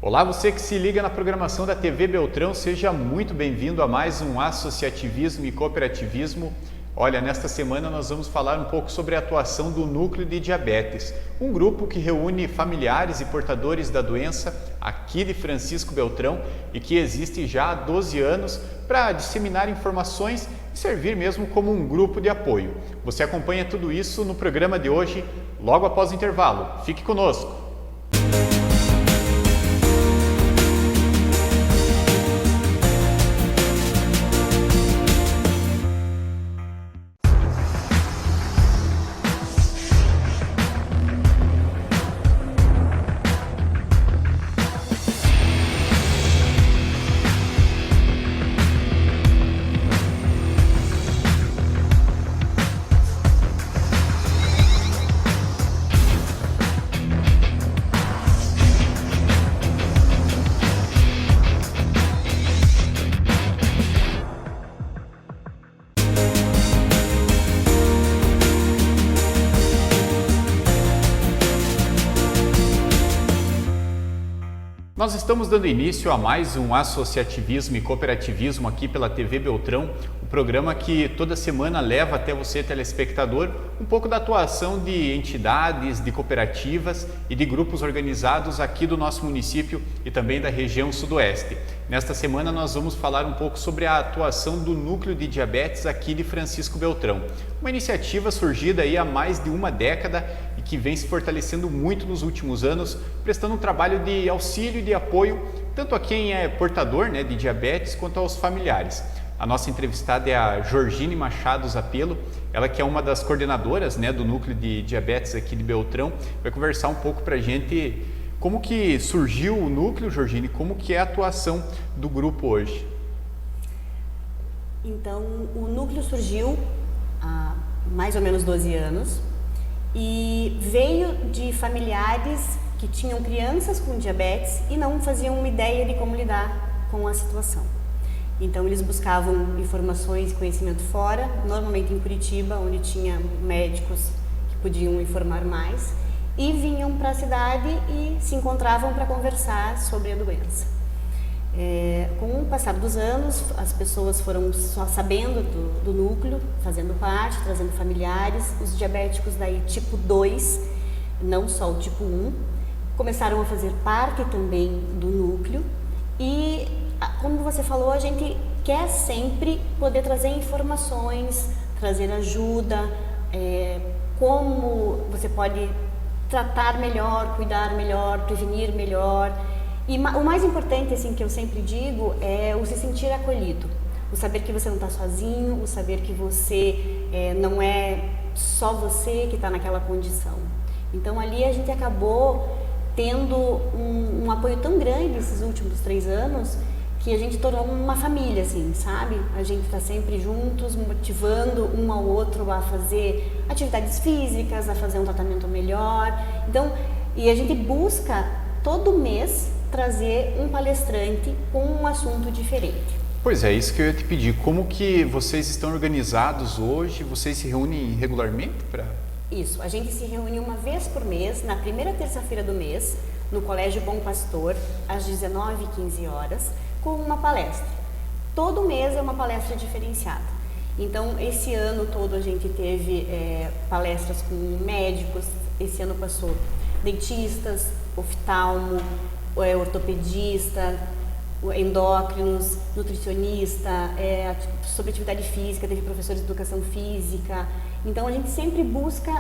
Olá, você que se liga na programação da TV Beltrão, seja muito bem-vindo a mais um Associativismo e Cooperativismo. Olha, nesta semana nós vamos falar um pouco sobre a atuação do Núcleo de Diabetes, um grupo que reúne familiares e portadores da doença aqui de Francisco Beltrão e que existe já há 12 anos para disseminar informações e servir mesmo como um grupo de apoio. Você acompanha tudo isso no programa de hoje, logo após o intervalo. Fique conosco! Nós estamos dando início a mais um Associativismo e Cooperativismo aqui pela TV Beltrão, um programa que toda semana leva até você, telespectador, um pouco da atuação de entidades, de cooperativas e de grupos organizados aqui do nosso município e também da região sudoeste. Nesta semana nós vamos falar um pouco sobre a atuação do Núcleo de Diabetes aqui de Francisco Beltrão, uma iniciativa surgida aí há mais de uma década e que vem se fortalecendo muito nos últimos anos, prestando um trabalho de auxílio e de apoio tanto a quem é portador de diabetes quanto aos familiares. A nossa entrevistada é a Jorgine Machado Zapelo, ela que é uma das coordenadoras do Núcleo de Diabetes aqui de Beltrão, vai conversar um pouco para a gente como que surgiu o núcleo, Jorgine, como que é a atuação do grupo hoje. Então, o núcleo surgiu há mais ou menos 12 anos e veio de familiares que tinham crianças com diabetes e não faziam uma ideia de como lidar com a situação. Então, eles buscavam informações e conhecimento fora, normalmente em Curitiba, onde tinha médicos que podiam informar mais, e vinham para a cidade e se encontravam para conversar sobre a doença. Com o passar dos anos, as pessoas foram só sabendo do núcleo, fazendo parte, trazendo familiares, os diabéticos daí tipo 2, não só o tipo 1, começaram a fazer parte também do núcleo e, como você falou, a gente quer sempre poder trazer informações, trazer ajuda, como você pode tratar melhor, cuidar melhor, prevenir melhor. E o mais importante, assim, que eu sempre digo, é o se sentir acolhido. O saber que você não está sozinho, o saber que você não é só você que está naquela condição. Então, ali a gente acabou tendo um apoio tão grande esses últimos 3 anos que a gente tornou uma família, assim, sabe? A gente está sempre juntos, motivando um ao outro a fazer atividades físicas, a fazer um tratamento melhor. Então, e a gente busca todo mês trazer um palestrante com um assunto diferente. Pois é, isso que eu ia te pedir. Como que vocês estão organizados hoje? Vocês se reúnem regularmente para... Isso, a gente se reúne uma vez por mês, na primeira terça-feira do mês, no Colégio Bom Pastor, às 19h15, com uma palestra. Todo mês é uma palestra diferenciada. Então, esse ano todo a gente teve palestras com médicos, esse ano passou dentistas, oftalmo, ortopedista, endócrinos, nutricionista, sobre atividade física, teve professores de educação física. Então, a gente sempre busca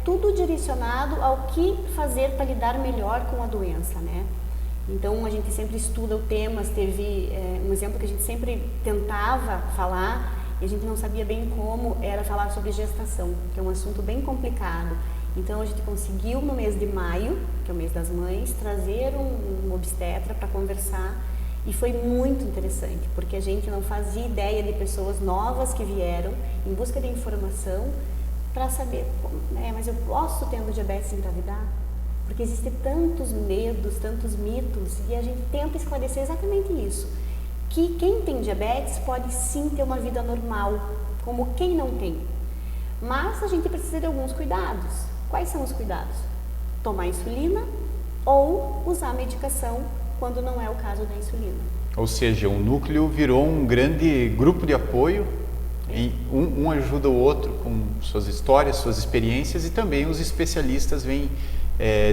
tudo direcionado ao que fazer para lidar melhor com a doença, né? Então, a gente sempre estuda o tema. Teve um exemplo que a gente sempre tentava falar e a gente não sabia bem como, era falar sobre gestação, que é um assunto bem complicado. Então, a gente conseguiu, no mês de maio, que é o mês das mães, trazer um obstetra para conversar e foi muito interessante, porque a gente não fazia ideia de pessoas novas que vieram em busca de informação para saber, mas eu posso tendo diabetes engravidar? Porque existem tantos medos, tantos mitos, e a gente tenta esclarecer exatamente isso. Que quem tem diabetes pode sim ter uma vida normal, como quem não tem. Mas a gente precisa de alguns cuidados. Quais são os cuidados? Tomar insulina ou usar a medicação quando não é o caso da insulina. Ou seja, o núcleo virou um grande grupo de apoio, e um ajuda o outro com suas histórias, suas experiências, e também os especialistas vêm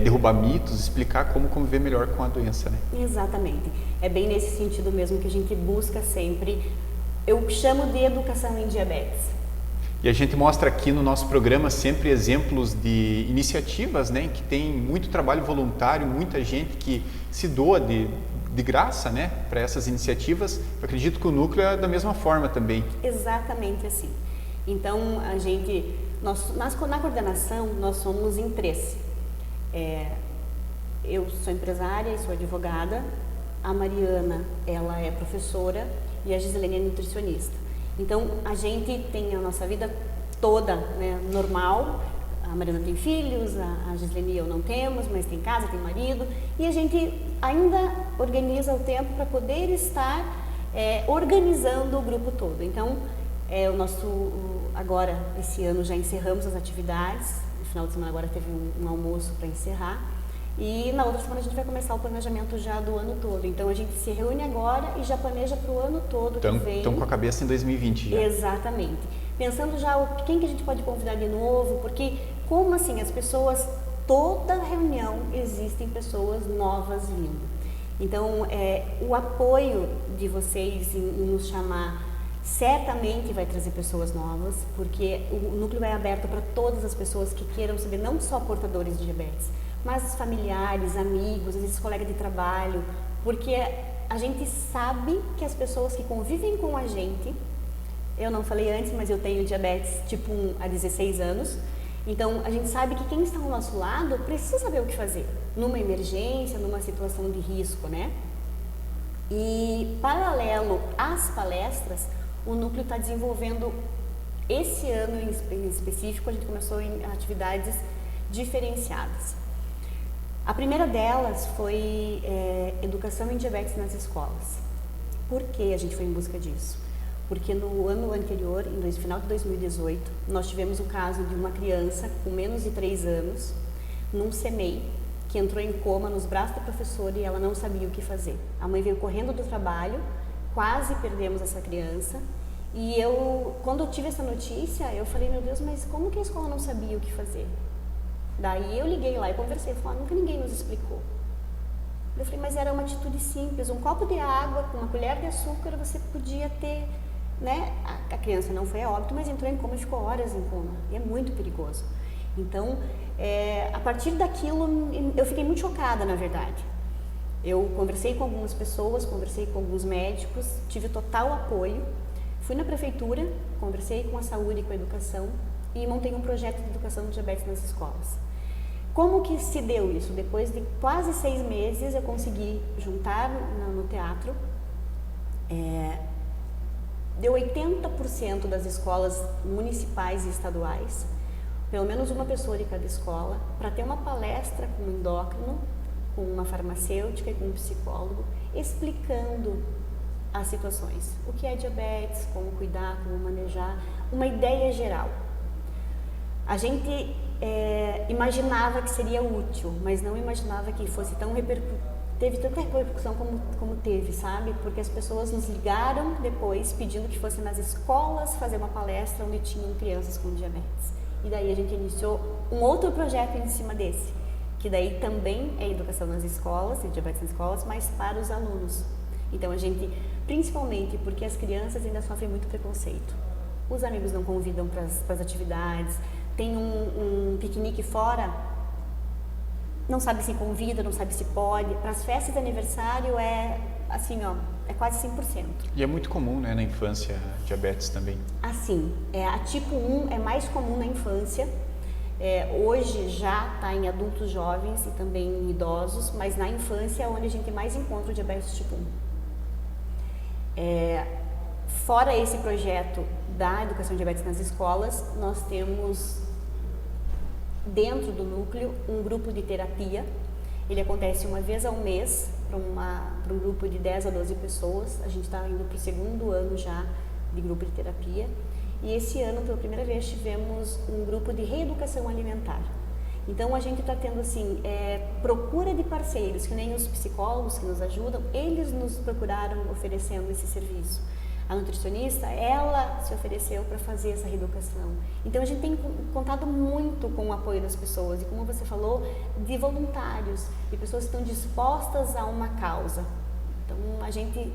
derrubar mitos, explicar como conviver melhor com a doença, né? Exatamente. É bem nesse sentido mesmo que a gente busca sempre, eu chamo de educação em diabetes. E a gente mostra aqui no nosso programa sempre exemplos de iniciativas, né, em que tem muito trabalho voluntário, muita gente que se doa de graça, né, para essas iniciativas. Eu acredito que o núcleo é da mesma forma também. Exatamente assim. Então, a gente, na coordenação, nós somos em 3. Eu sou empresária e sou advogada, a Mariana, ela é professora e a Giselene é nutricionista. Então, a gente tem a nossa vida toda, né, normal. A Mariana tem filhos, a Giselene e eu não temos, mas tem casa, tem marido. E a gente ainda organiza o tempo para poder estar organizando o grupo todo. Então, agora, esse ano, já encerramos as atividades. No final de semana agora teve um almoço para encerrar. E na outra semana a gente vai começar o planejamento já do ano todo. Então a gente se reúne agora e já planeja para o ano todo que vem. Estão com a cabeça em 2020 já. Exatamente. Pensando já quem que a gente pode convidar de novo, porque como assim, as pessoas, toda reunião existem pessoas novas vindo. Então o apoio de vocês em nos chamar certamente vai trazer pessoas novas, porque o núcleo é aberto para todas as pessoas que queiram saber, não só portadores de diabetes, mas familiares, amigos, às vezes colegas de trabalho, porque a gente sabe que as pessoas que convivem com a gente, eu não falei antes, mas eu tenho diabetes tipo 1 há 16 anos, então a gente sabe que quem está ao nosso lado precisa saber o que fazer, numa emergência, numa situação de risco, né? E paralelo às palestras, o núcleo está desenvolvendo, esse ano em específico, a gente começou em atividades diferenciadas. A primeira delas foi educação em diabetes nas escolas. Por que a gente foi em busca disso? Porque no ano anterior, no final de 2018, nós tivemos o caso de uma criança com menos de 3 anos, num CMEI, que entrou em coma nos braços da professora e ela não sabia o que fazer. A mãe veio correndo do trabalho, quase perdemos essa criança. E quando eu tive essa notícia, eu falei, meu Deus, mas como que a escola não sabia o que fazer? Daí eu liguei lá e conversei, falei, nunca ninguém nos explicou. Eu falei, mas era uma atitude simples, um copo de água com uma colher de açúcar, você podia ter, né? A criança não foi a óbito, mas entrou em coma e ficou horas em coma, e é muito perigoso. Então, a partir daquilo, eu fiquei muito chocada, na verdade. Eu conversei com algumas pessoas, conversei com alguns médicos, tive total apoio, fui na prefeitura, conversei com a saúde e com a educação, e montei um projeto de educação de diabetes nas escolas. Como que se deu isso? Depois de quase 6 meses, eu consegui juntar no teatro, deu 80% das escolas municipais e estaduais, pelo menos uma pessoa de cada escola, para ter uma palestra com um endócrino, com uma farmacêutica e com um psicólogo, explicando as situações. O que é diabetes, como cuidar, como manejar, uma ideia geral. A gente imaginava que seria útil, mas não imaginava que fosse teve tanta repercussão como teve, sabe? Porque as pessoas nos ligaram depois pedindo que fosse nas escolas fazer uma palestra onde tinham crianças com diabetes. E daí a gente iniciou um outro projeto em cima desse, que daí também é educação nas escolas, diabetes nas escolas, mas para os alunos. Então a gente, principalmente porque as crianças ainda sofrem muito preconceito. Os amigos não convidam para as atividades, tem um piquenique fora, não sabe se convida, não sabe se pode. Para as festas de aniversário é assim, ó, é quase 100%. E é muito comum, né, na infância, diabetes também. Assim, a tipo 1 é mais comum na infância. Hoje já está em adultos jovens e também em idosos, mas na infância é onde a gente mais encontra o diabetes tipo 1. Fora esse projeto da educação de diabetes nas escolas, nós temos dentro do núcleo um grupo de terapia. Ele acontece uma vez ao mês para um grupo de 10 a 12 pessoas. A gente está indo para o 2º ano já de grupo de terapia. E esse ano, pela primeira vez, tivemos um grupo de reeducação alimentar, Então a gente está tendo assim, procura de parceiros, que nem os psicólogos que nos ajudam, eles nos procuraram oferecendo esse serviço. A nutricionista, ela se ofereceu para fazer essa reeducação. Então a gente tem contado muito com o apoio das pessoas e, como você falou, de voluntários, de pessoas que estão dispostas a uma causa. Então a gente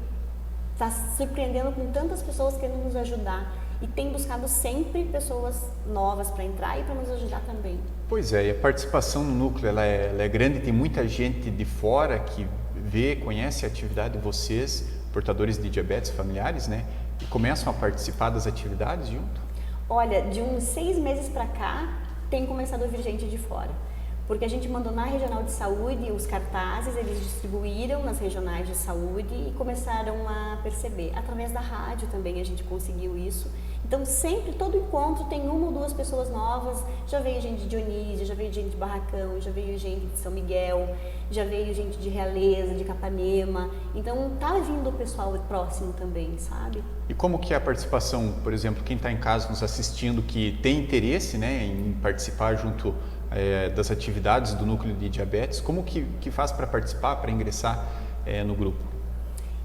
está surpreendendo com tantas pessoas querendo nos ajudar e tem buscado sempre pessoas novas para entrar e para nos ajudar também. Pois é, e a participação no núcleo ela é grande, tem muita gente de fora que vê, conhece a atividade de vocês, portadores de diabetes familiares, né? E começam a participar das atividades junto? Olha, de uns 6 meses para cá, tem começado a vir gente de fora. Porque a gente mandou na regional de saúde os cartazes, eles distribuíram nas regionais de saúde e começaram a perceber. Através da rádio também a gente conseguiu isso. Então sempre, todo encontro tem 1 ou 2 pessoas novas. Já veio gente de Dionísio, já veio gente de Barracão, já veio gente de São Miguel, já veio gente de Realeza, de Capanema. Então tá vindo o pessoal próximo também, sabe? E como que é a participação, por exemplo, quem está em casa nos assistindo que tem interesse, né, em participar junto das atividades do núcleo de diabetes, como que faz para participar, para ingressar no grupo?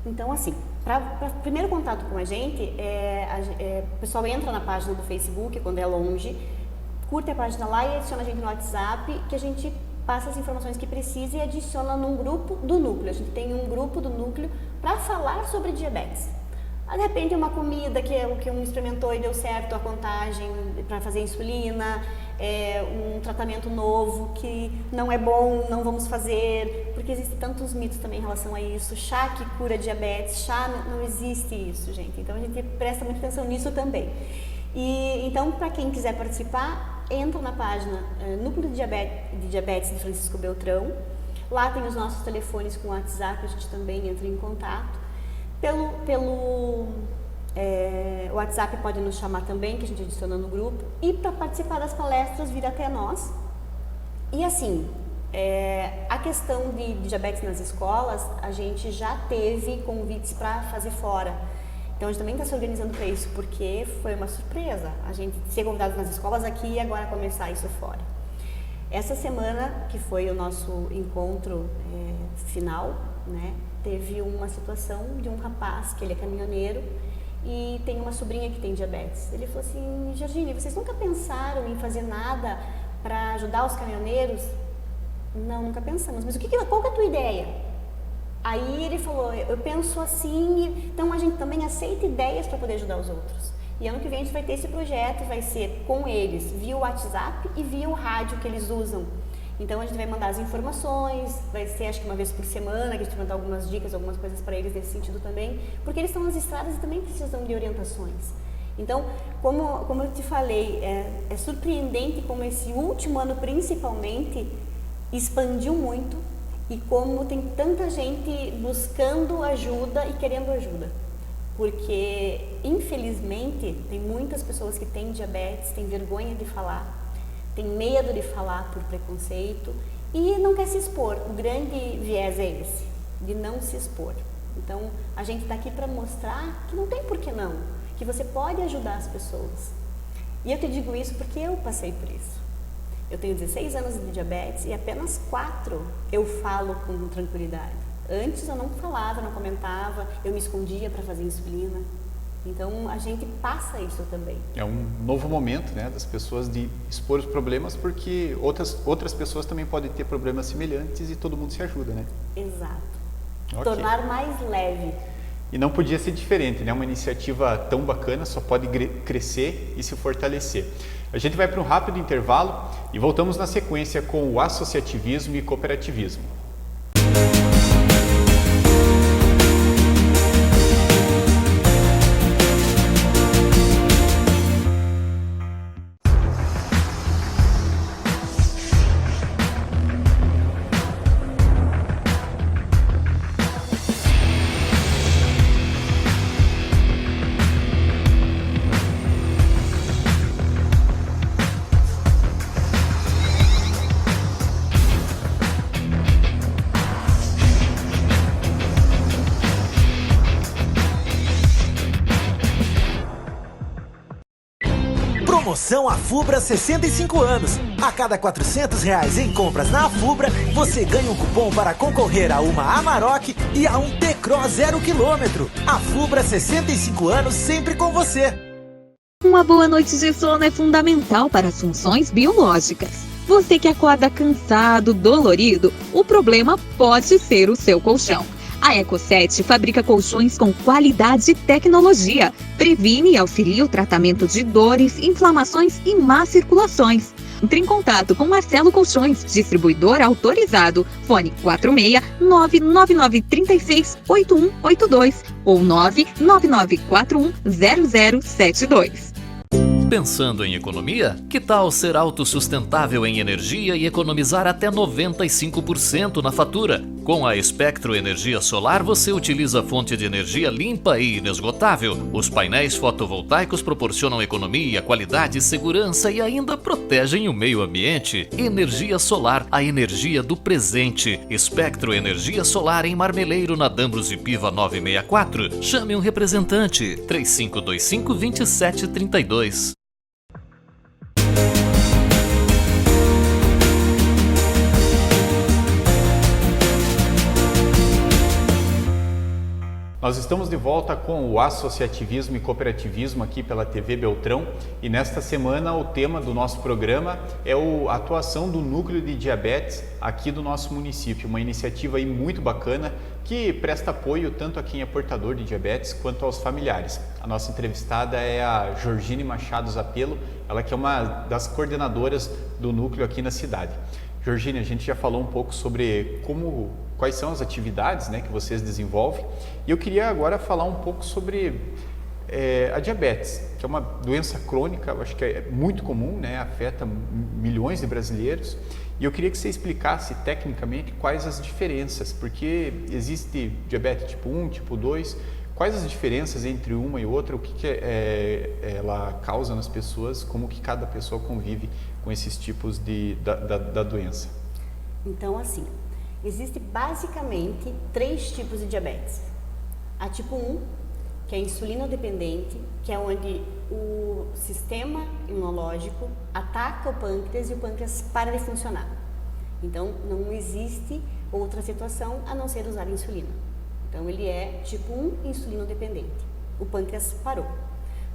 Então, assim, para primeiro contato com a gente, o pessoal entra na página do Facebook, quando é longe, curte a página lá e adiciona a gente no WhatsApp, que a gente passa as informações que precisa e adiciona num grupo do núcleo. A gente tem um grupo do núcleo para falar sobre diabetes. De repente, uma comida que é o que um experimentou e deu certo a contagem para fazer insulina, um tratamento novo que não é bom, não vamos fazer, porque existem tantos mitos também em relação a isso. Chá que cura diabetes, chá não existe isso, gente. Então a gente presta muita atenção nisso também. E então, para quem quiser participar, entra na página Núcleo de Diabetes de Francisco Beltrão. Lá tem os nossos telefones com o WhatsApp, a gente também entra em contato. Pelo WhatsApp pode nos chamar também, que a gente adiciona no grupo. E para participar das palestras, vir até nós. E assim, a questão de diabetes nas escolas, a gente já teve convites para fazer fora. Então a gente também está se organizando para isso, porque foi uma surpresa a gente ser convidado nas escolas aqui e agora começar isso fora. Essa semana, que foi o nosso encontro final, né, teve uma situação de um rapaz que ele é caminhoneiro e tem uma sobrinha que tem diabetes. Ele falou assim: Georgine, vocês nunca pensaram em fazer nada para ajudar os caminhoneiros? Não, nunca pensamos. Mas qual que é a tua ideia? Aí ele falou: eu penso assim, então a gente também aceita ideias para poder ajudar os outros. E ano que vem a gente vai ter esse projeto, vai ser com eles, via o WhatsApp e via o rádio que eles usam. Então a gente vai mandar as informações, vai ser acho que uma vez por semana, que a gente vai mandar algumas dicas, algumas coisas para eles nesse sentido também, porque eles estão nas estradas e também precisam de orientações. Então, como eu te falei, é surpreendente como esse último ano principalmente expandiu muito e como tem tanta gente buscando ajuda e querendo ajuda. Porque, infelizmente, tem muitas pessoas que têm diabetes, têm vergonha de falar, tem medo de falar por preconceito e não quer se expor. O grande viés é esse, de não se expor. Então, a gente está aqui para mostrar que não tem por que não, que você pode ajudar as pessoas. E eu te digo isso porque eu passei por isso. Eu tenho 16 anos de diabetes e apenas 4 eu falo com tranquilidade. Antes eu não falava, não comentava, eu me escondia para fazer insulina. Então a gente passa isso também. É um novo momento, né, das pessoas de expor os problemas, porque outras pessoas também podem ter problemas semelhantes e todo mundo se ajuda, né? Exato. Okay. Tornar mais leve. E não podia ser diferente, né? Uma iniciativa tão bacana só pode crescer e se fortalecer. A gente vai para um rápido intervalo e voltamos na sequência com o associativismo e cooperativismo. Promoção Afubra 65 anos. A cada R$400 em compras na Afubra, você ganha um cupom para concorrer a uma Amarok e a um T-Cross 0 km. Afubra 65 anos, sempre com você. Uma boa noite de sono é fundamental para as funções biológicas. Você que acorda cansado, dolorido, o problema pode ser o seu colchão. A Eco7 fabrica colchões com qualidade e tecnologia. Previne e auxilia o tratamento de dores, inflamações e más circulações. Entre em contato com Marcelo Colchões, distribuidor autorizado. Fone 46 99936 8182 ou 99941 0072. Pensando em economia? Que tal ser autossustentável em energia e economizar até 95% na fatura? Com a Espectro Energia Solar, você utiliza fonte de energia limpa e inesgotável. Os painéis fotovoltaicos proporcionam economia, qualidade, segurança e ainda protegem o meio ambiente. Energia solar, a energia do presente. Espectro Energia Solar em Marmeleiro, na Dambros e Piva 964. Chame um representante. 3525-2732. Nós estamos de volta com o associativismo e cooperativismo aqui pela TV Beltrão e nesta semana o tema do nosso programa é a atuação do Núcleo de Diabetes aqui do nosso município, uma iniciativa aí muito bacana que presta apoio tanto a quem é portador de diabetes quanto aos familiares. A nossa entrevistada é a Georgine Machado Zapelo, ela que é uma das coordenadoras do núcleo aqui na cidade. Georgine, a gente já falou um pouco sobre quais são as atividades, né, que vocês desenvolvem e eu queria agora falar um pouco sobre a diabetes, que é uma doença crônica, eu acho que é muito comum, né, afeta milhões de brasileiros e eu queria que você explicasse tecnicamente quais as diferenças, porque existe diabetes tipo 1, tipo 2, quais as diferenças entre uma e outra, o que ela causa nas pessoas, como que cada pessoa convive com esses tipos da doença? Então, assim, existe basicamente 3 tipos de diabetes. A tipo 1, que é insulino dependente, que é onde o sistema imunológico ataca o pâncreas e o pâncreas para de funcionar. Então, não existe outra situação a não ser usar insulina. Então, ele é tipo 1 insulino dependente. O pâncreas parou.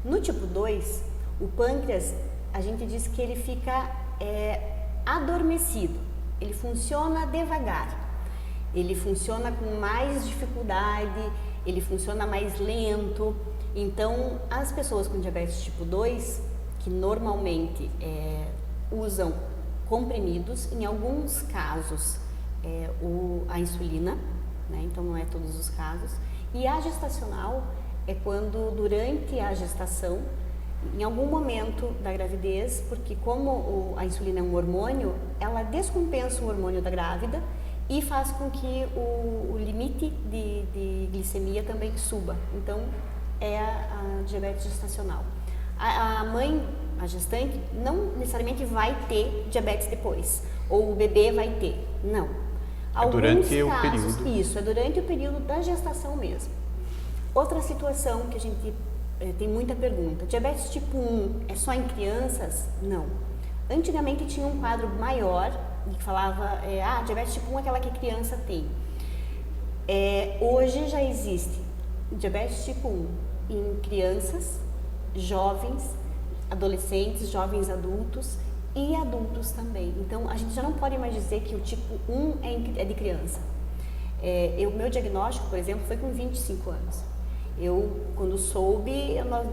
No tipo 2, o pâncreas, a gente diz que ele fica adormecido. Ele funciona devagar. Ele funciona com mais dificuldade, ele funciona mais lento. Então, as pessoas com diabetes tipo 2, que normalmente usam comprimidos, em alguns casos a insulina, né? Então não é todos os casos. E a gestacional é quando durante a gestação, em algum momento da gravidez, porque como a insulina é um hormônio, ela descompensa o hormônio da grávida e faz com que o limite de glicemia também suba. Então é a diabetes gestacional. A mãe, a gestante, não necessariamente vai ter diabetes depois, ou o bebê vai ter, não. Durante o período. Isso, é durante o período da gestação mesmo. Outra situação que a gente tem muita pergunta, diabetes tipo 1 é só em crianças? Não. Antigamente tinha um quadro maior que falava, diabetes tipo 1 é aquela que criança tem. Hoje já existe diabetes tipo 1 em crianças, jovens, adolescentes, jovens adultos e adultos também. Então, a gente já não pode mais dizer que o tipo 1 é de criança. O meu diagnóstico, por exemplo, foi com 25 anos. Eu, quando soube, nós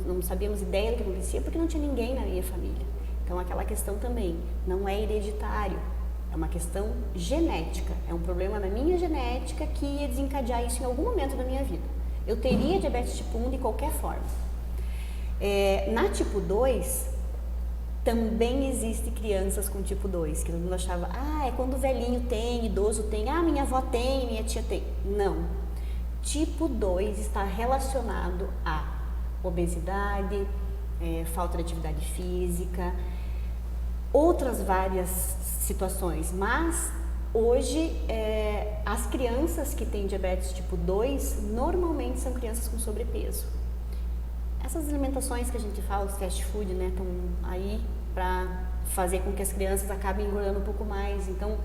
não sabíamos ideia do que acontecia porque não tinha ninguém na minha família. Então, aquela questão também não é hereditário, é uma questão genética. É um problema na minha genética que ia desencadear isso em algum momento da minha vida. Eu teria diabetes tipo 1 de qualquer forma. Na tipo 2, também existe crianças com tipo 2, que todo mundo achava, é quando o velhinho tem, idoso tem, minha avó tem, minha tia tem. Não. Tipo 2 está relacionado a obesidade, falta de atividade física, outras várias situações, mas hoje as crianças que têm diabetes tipo 2 normalmente são crianças com sobrepeso. Essas alimentações que a gente fala, os fast food, né, estão aí para fazer com que as crianças acabem engordando um pouco mais. Então,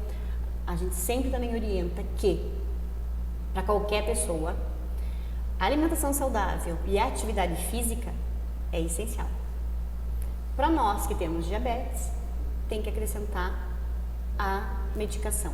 a gente sempre também orienta que, para qualquer pessoa, a alimentação saudável e a atividade física é essencial. Para nós que temos diabetes, tem que acrescentar a medicação,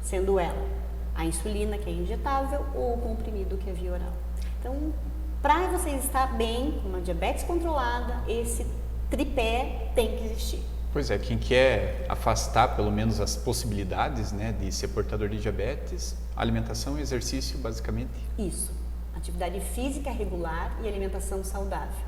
sendo ela a insulina, que é injetável, ou o comprimido, que é via oral. Então, para você estar bem, com uma diabetes controlada, esse tripé tem que existir. Pois é, quem quer afastar pelo menos as possibilidades, né, de ser portador de diabetes, alimentação e exercício, basicamente. Isso, atividade física regular e alimentação saudável.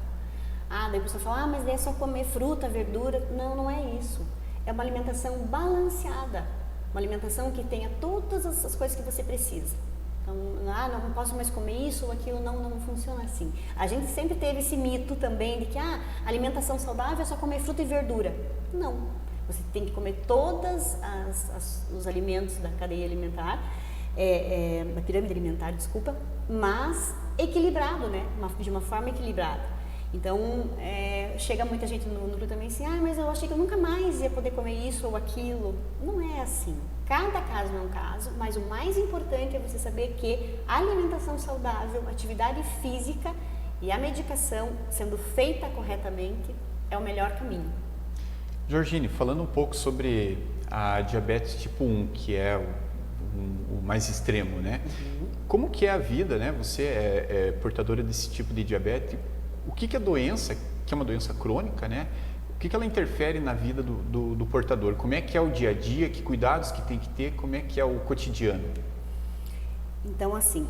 Daí a pessoa fala, mas daí é só comer fruta, verdura. Não, não é isso. É uma alimentação balanceada, uma alimentação que tenha todas as coisas que você precisa. Então, não posso mais comer isso ou aquilo, não funciona assim. A gente sempre teve esse mito também de que alimentação saudável é só comer fruta e verdura. Não, você tem que comer todos os alimentos da cadeia alimentar, da pirâmide alimentar, desculpa, mas equilibrado, né? De uma forma equilibrada. Então, chega muita gente no núcleo também assim, mas eu achei que eu nunca mais ia poder comer isso ou aquilo. Não é assim. Cada caso é um caso, mas o mais importante é você saber que a alimentação saudável, a atividade física e a medicação, sendo feita corretamente, é o melhor caminho. Georgine, falando um pouco sobre a diabetes tipo 1, que é o mais extremo, né? Uhum. Como que é a vida, né? Você é portadora desse tipo de diabetes. O que a doença, que é uma doença crônica, né? O que ela interfere na vida do portador? Como é que é o dia a dia? Que cuidados que tem que ter? Como é que é o cotidiano? Então, assim,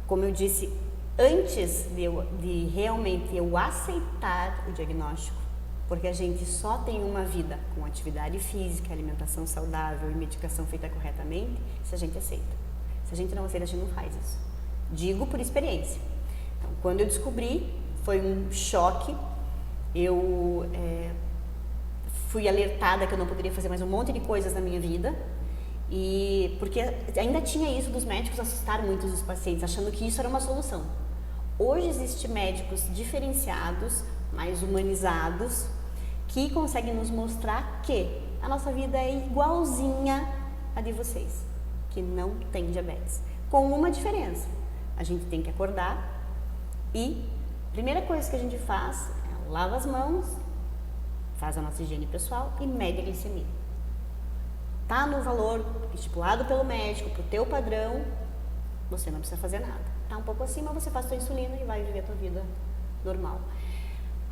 como eu disse, antes de realmente eu aceitar o diagnóstico, porque a gente só tem uma vida com atividade física, alimentação saudável e medicação feita corretamente, se a gente aceita. Se a gente não aceita, a gente não faz isso. Digo por experiência. Então, quando eu descobri, foi um choque. Eu fui alertada que eu não poderia fazer mais um monte de coisas na minha vida, e porque ainda tinha isso dos médicos assustar muitos dos pacientes, achando que isso era uma solução. Hoje existem médicos diferenciados, mais humanizados, que conseguem nos mostrar que a nossa vida é igualzinha à de vocês, que não tem diabetes. Com uma diferença, a gente tem que acordar e a primeira coisa que a gente faz é lava as mãos, faz a nossa higiene pessoal e mede a glicemia. Tá no valor estipulado pelo médico, pro teu padrão, você não precisa fazer nada. Tá um pouco acima, você faz tua insulina e vai viver a tua vida normal.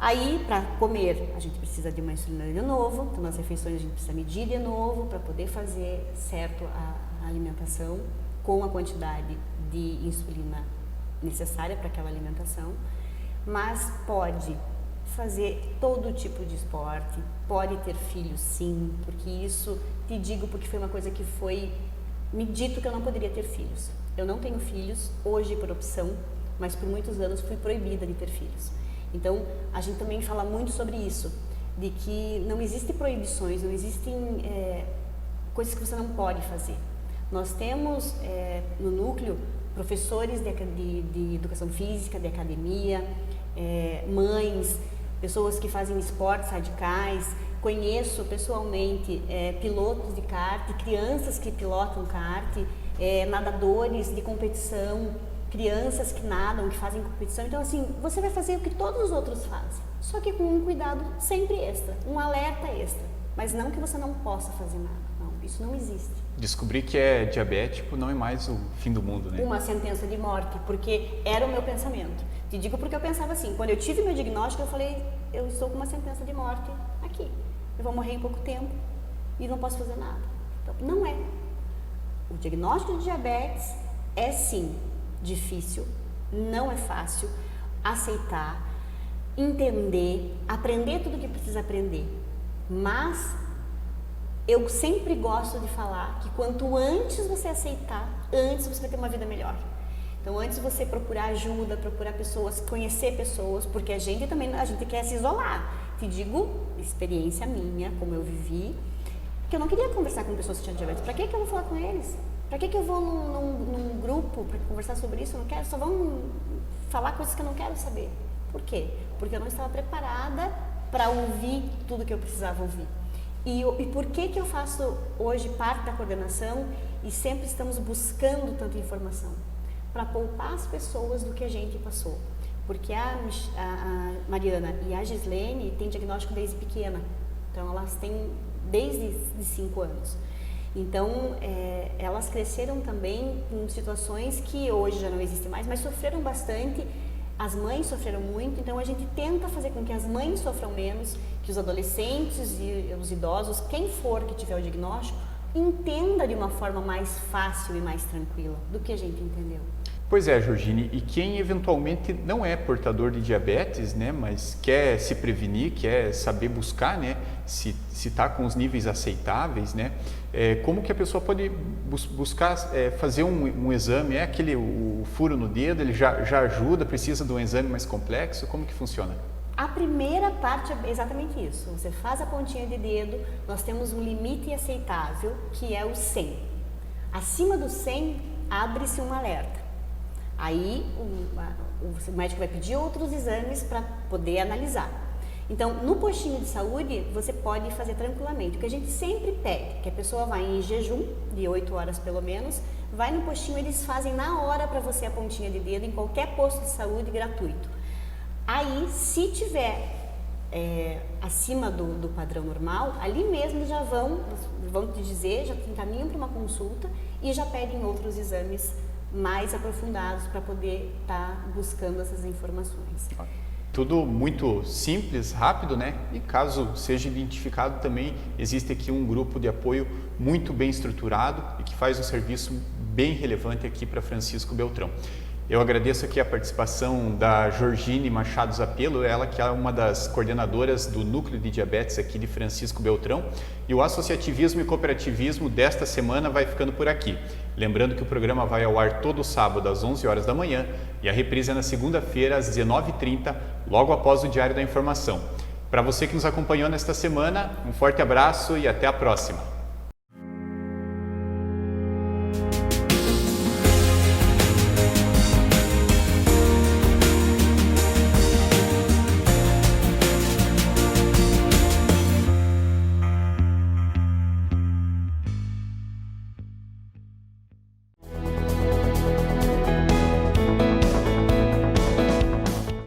Aí, para comer, a gente precisa de uma insulina de novo, então nas refeições a gente precisa medir de novo para poder fazer certo a alimentação com a quantidade de insulina necessária para aquela alimentação, mas pode fazer todo tipo de esporte, pode ter filhos sim, porque isso, te digo porque foi uma coisa que foi me dito que eu não poderia ter filhos. Eu não tenho filhos, hoje por opção, mas por muitos anos fui proibida de ter filhos. Então, a gente também fala muito sobre isso, de que não existem proibições, não existem coisas que você não pode fazer. Nós temos no núcleo professores de educação física, de academia, mães, pessoas que fazem esportes radicais. Conheço pessoalmente pilotos de kart, crianças que pilotam kart, nadadores de competição, crianças que nadam, que fazem competição. Então, assim, você vai fazer o que todos os outros fazem, só que com um cuidado sempre extra, um alerta extra, mas não que você não possa fazer nada, não, isso não existe. Descobrir que é diabético não é mais o fim do mundo, né? Uma sentença de morte, porque era o meu pensamento. Te digo porque eu pensava assim, quando eu tive meu diagnóstico, eu falei, eu estou com uma sentença de morte aqui, eu vou morrer em pouco tempo e não posso fazer nada. Então, não é. O diagnóstico de diabetes é sim difícil, não é fácil aceitar, entender, aprender tudo o que precisa aprender, mas eu sempre gosto de falar que quanto antes você aceitar, antes você vai ter uma vida melhor. Então, antes você procurar ajuda, procurar pessoas, conhecer pessoas, porque a gente quer se isolar. Te digo, experiência minha, como eu vivi, que eu não queria conversar com pessoas que tinham diabetes. Para que eu vou falar com eles? Para que eu vou num grupo para conversar sobre isso? Eu não quero, só vão falar coisas que eu não quero saber. Por quê? Porque eu não estava preparada para ouvir tudo que eu precisava ouvir. E por que eu faço hoje parte da coordenação e sempre estamos buscando tanta informação? Para poupar as pessoas do que a gente passou. Porque a Mariana e a Gislene têm diagnóstico desde pequena. Então, elas têm desde 5 anos. Então, elas cresceram também em situações que hoje já não existem mais, mas sofreram bastante. As mães sofreram muito, então a gente tenta fazer com que as mães sofram menos, que os adolescentes e os idosos, quem for que tiver o diagnóstico, entenda de uma forma mais fácil e mais tranquila do que a gente entendeu. Pois é, Georgine, e quem eventualmente não é portador de diabetes, né, mas quer se prevenir, quer saber buscar, né, se está com os níveis aceitáveis, né, como que a pessoa pode buscar fazer um exame? É o furo no dedo, ele já ajuda, precisa de um exame mais complexo? Como que funciona? A primeira parte é exatamente isso. Você faz a pontinha de dedo, nós temos um limite aceitável, que é o 100. Acima do 100, abre-se um alerta. Aí o médico vai pedir outros exames para poder analisar. Então, no postinho de saúde, você pode fazer tranquilamente. O que a gente sempre pede, que a pessoa vá em jejum, de 8 horas pelo menos, vai no postinho, eles fazem na hora para você a pontinha de dedo, em qualquer posto de saúde gratuito. Aí, se tiver acima do padrão normal, ali mesmo já vão te dizer, já te encaminham para uma consulta e já pedem outros exames mais aprofundados para poder estar buscando essas informações. Tudo muito simples, rápido, né? E caso seja identificado também, existe aqui um grupo de apoio muito bem estruturado e que faz um serviço bem relevante aqui para Francisco Beltrão. Eu agradeço aqui a participação da Georgine Machado Zapelo, ela que é uma das coordenadoras do Núcleo de Diabetes aqui de Francisco Beltrão. E o associativismo e cooperativismo desta semana vai ficando por aqui. Lembrando que o programa vai ao ar todo sábado às 11 horas da manhã e a reprise é na segunda-feira às 19h30, logo após o Diário da Informação. Para você que nos acompanhou nesta semana, um forte abraço e até a próxima.